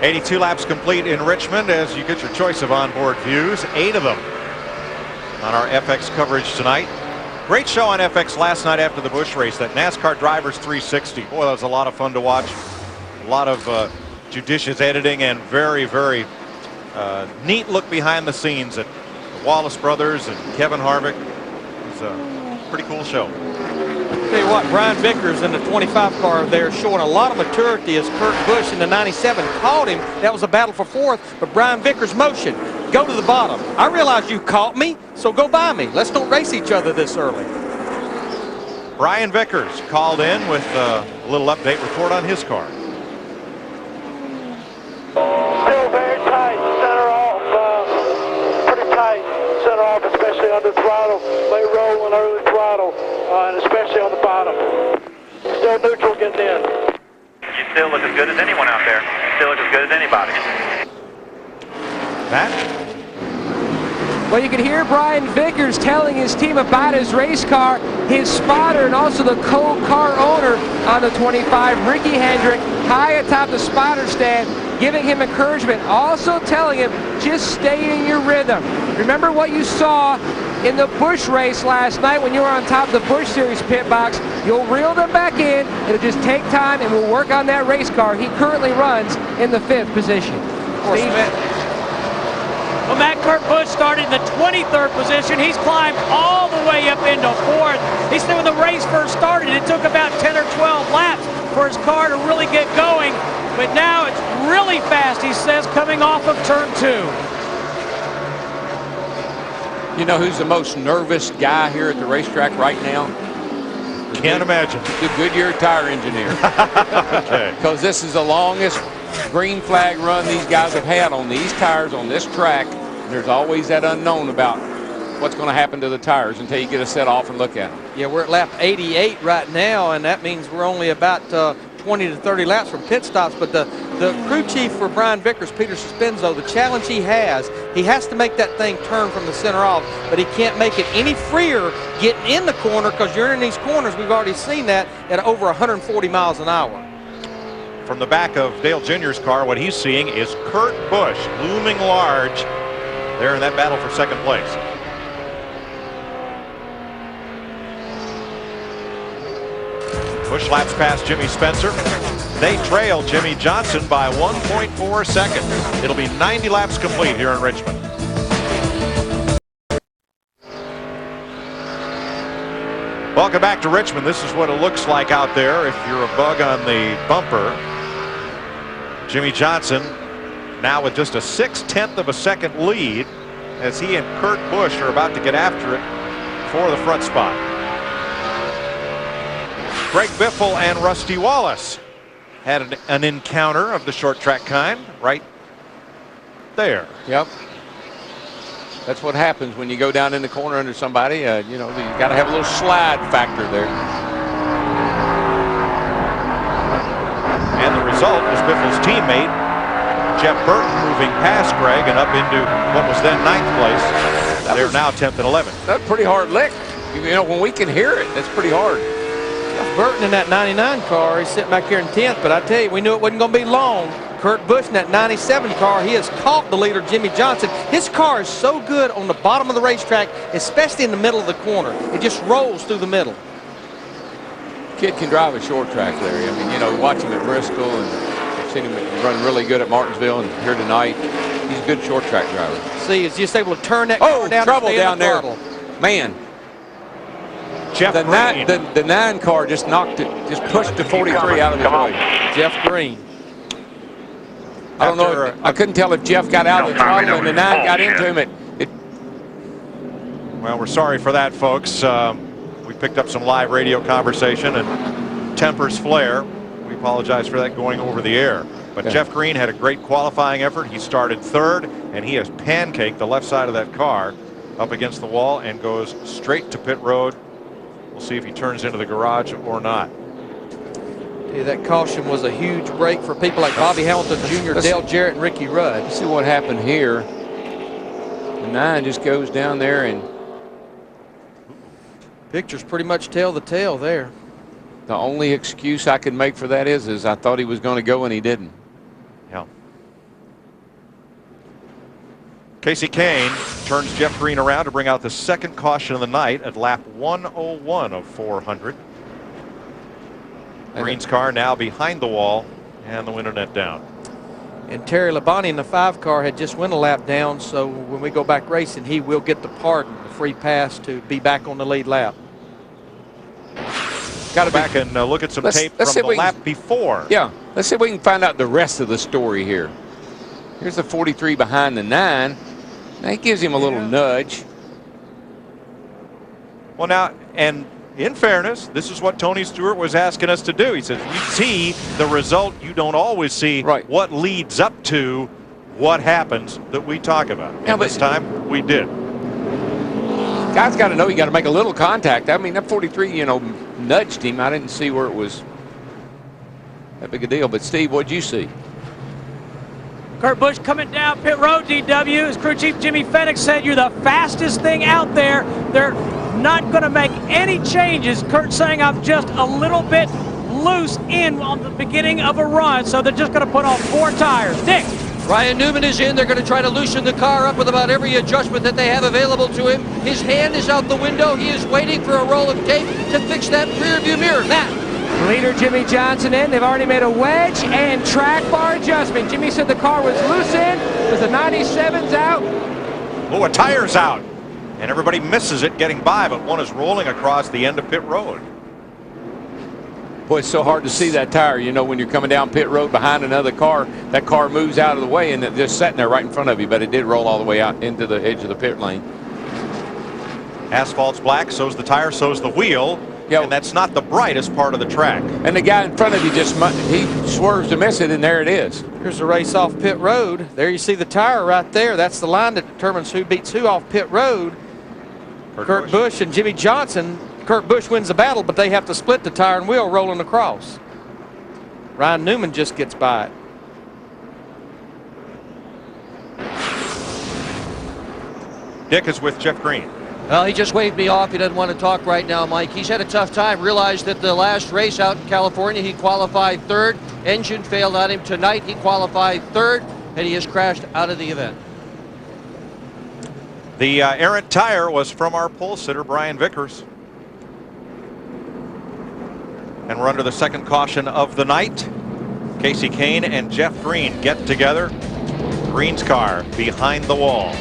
82 laps complete in Richmond as you get your choice of onboard views, 8 of them on our FX coverage tonight. Great show on FX last night after the Busch race, that NASCAR Drivers 360. Boy, that was a lot of fun to watch. A lot of judicious editing and very, very neat look behind the scenes at the Wallace brothers and Kevin Harvick. It was a pretty cool show. Tell you what, Brian Vickers in the 25 car there showing a lot of maturity as Kurt Busch in the 97 caught him. That was a battle for fourth, but Brian Vickers' motion, go to the bottom. I realize you caught me, so go by me. Let's don't race each other this early. Brian Vickers called in with a little update report on his car. Still very tight, center off, pretty tight, center off, especially under throttle, late roll and early throttle, and especially on the bottom. Still neutral getting in. You still look as good as anyone out there. You still look as good as anybody. Matt? Well, you can hear Brian Vickers telling his team about his race car, his spotter, and also the co-car owner on the 25, Ricky Hendrick, high atop the spotter stand, giving him encouragement, also telling him, just stay in your rhythm. Remember what you saw in the Busch race last night when you were on top of the Busch Series pit box. You'll reel them back in. It'll just take time, and we'll work on that race car. He currently runs in the 5th position. Well, Matt, Kurt Busch started in the 23rd position. He's climbed all the way up into 4th. He said when the race first started, it took about 10 or 12 laps for his car to really get going. But now it's really fast, he says, coming off of turn 2. You know who's the most nervous guy here at the racetrack right now? Can't imagine. The Goodyear tire engineer. Okay. Because this is the longest green flag run these guys have had on these tires on this track. And there's always that unknown about what's going to happen to the tires until you get a set off and look at them. Yeah, we're at lap 88 right now, and that means we're only about 20 to 30 laps from pit stops. But the crew chief for Brian Vickers, Peter Suspenzo, the challenge he has to make that thing turn from the center off, but he can't make it any freer getting in the corner, because you're in these corners, we've already seen that, at over 140 miles an hour. From the back of Dale Jr.'s car, what he's seeing is Kurt Busch looming large there in that battle for second place. Busch laps past Jimmy Spencer. They trail Jimmy Johnson by 1.4 seconds. It'll be 90 laps complete here in Richmond. Welcome back to Richmond. This is what it looks like out there if you're a bug on the bumper. Jimmy Johnson now with just a 0.6 of a second lead as he and Kurt Busch are about to get after it for the front spot. Greg Biffle and Rusty Wallace had an encounter of the short track kind right there. Yep. That's what happens when you go down in the corner under somebody. You know, you got to have a little slide factor there. And the result was Biffle's teammate, Jeff Burton, moving past Greg and up into what was then 9th place. They're now 10th and 11th. That's a pretty hard lick. You know, when we can hear it, that's pretty hard. Jeff Burton in that 99 car, he's sitting back here in 10th, but I tell you, we knew it wasn't going to be long. Kurt Busch in that 97 car, he has caught the leader, Jimmy Johnson. His car is so good on the bottom of the racetrack, especially in the middle of the corner. It just rolls through the middle. Kid can drive a short track, Larry. I mean, you know, watch him at Bristol, and I've seen him run really good at Martinsville, and here tonight, he's a good short track driver. See, he's just able to turn that car down. Trouble down there. Man. Jeff Green. The 9 car just knocked it, just pushed the 43 out of his way. Jeff Green. I don't know. I couldn't tell if Jeff got out of the throttle and the 9 got into him. Well, we're sorry for that, folks. We picked up some live radio conversation and tempers flare. We apologize for that going over the air. But okay. Jeff Green had a great qualifying effort. He started 3rd, and he has pancaked the left side of that car up against the wall and goes straight to pit road. We'll see if he turns into the garage or not. Yeah, that caution was a huge break for people like Bobby Hamilton Jr., Dale Jarrett, and Ricky Rudd. Let's see what happened here. The 9 just goes down there, and pictures pretty much tell the tale there. The only excuse I could make for that is I thought he was going to go and he didn't. Yeah. Casey Kane turns Jeff Green around to bring out the second caution of the night at lap 101 of 400. Green's car now behind the wall and the window net down. And Terry Labonte in the 5 car had just went a lap down, so when we go back racing, he will get the pardon, the free pass to be back on the lead lap. Got to back and look at some tape from the lap before. Yeah, let's see if we can find out the rest of the story here. Here's the 43 behind the 9. Now he gives him a little nudge. Well, now, and in fairness, this is what Tony Stewart was asking us to do. He says, you see the result, you don't always see what leads up to what happens that we talk about. Yeah, and this time, we did. Guys got to know you got to make a little contact. I mean, that 43, you know, nudged him. I didn't see where it was that big a deal. But, Steve, what'd you see? Kurt Busch coming down pit road, DW. As crew chief Jimmy Fennick said, you're the fastest thing out there. They're not going to make any changes. Kurt saying I'm just a little bit loose in on the beginning of a run, so they're just going to put on 4 tires. Dick. Ryan Newman is in. They're going to try to loosen the car up with about every adjustment that they have available to him. His hand is out the window. He is waiting for a roll of tape to fix that rear view mirror. Matt. Leader Jimmy Johnson in. They've already made a wedge and track bar adjustment. Jimmy said the car was loose in. There's the 97's out. Oh, a tire's out. And everybody misses it getting by, but one is rolling across the end of pit road. Boy, it's so hard to see that tire. You know, when you're coming down pit road behind another car, that car moves out of the way and it's just sitting there right in front of you, but it did roll all the way out into the edge of the pit lane. Asphalt's black, so's the tire, so's the wheel. Yeah, and that's not the brightest part of the track. And the guy in front of you he swerves to miss it, and there it is. Here's the race off pit road. There you see the tire right there. That's the line that determines who beats who off pit road. Kurt Busch and Jimmy Johnson. Kurt Busch wins the battle, but they have to split the tire and wheel rolling across. Ryan Newman just gets by it. Dick is with Jeff Green. Well, he just waved me off. He doesn't want to talk right now, Mike. He's had a tough time. Realized that the last race out in California, he qualified 3rd. Engine failed on him. Tonight, he qualified 3rd, and he has crashed out of the event. The errant tire was from our pole sitter, Brian Vickers. And we're under the second caution of the night. Casey Kane and Jeff Green get together. Green's car behind the wall.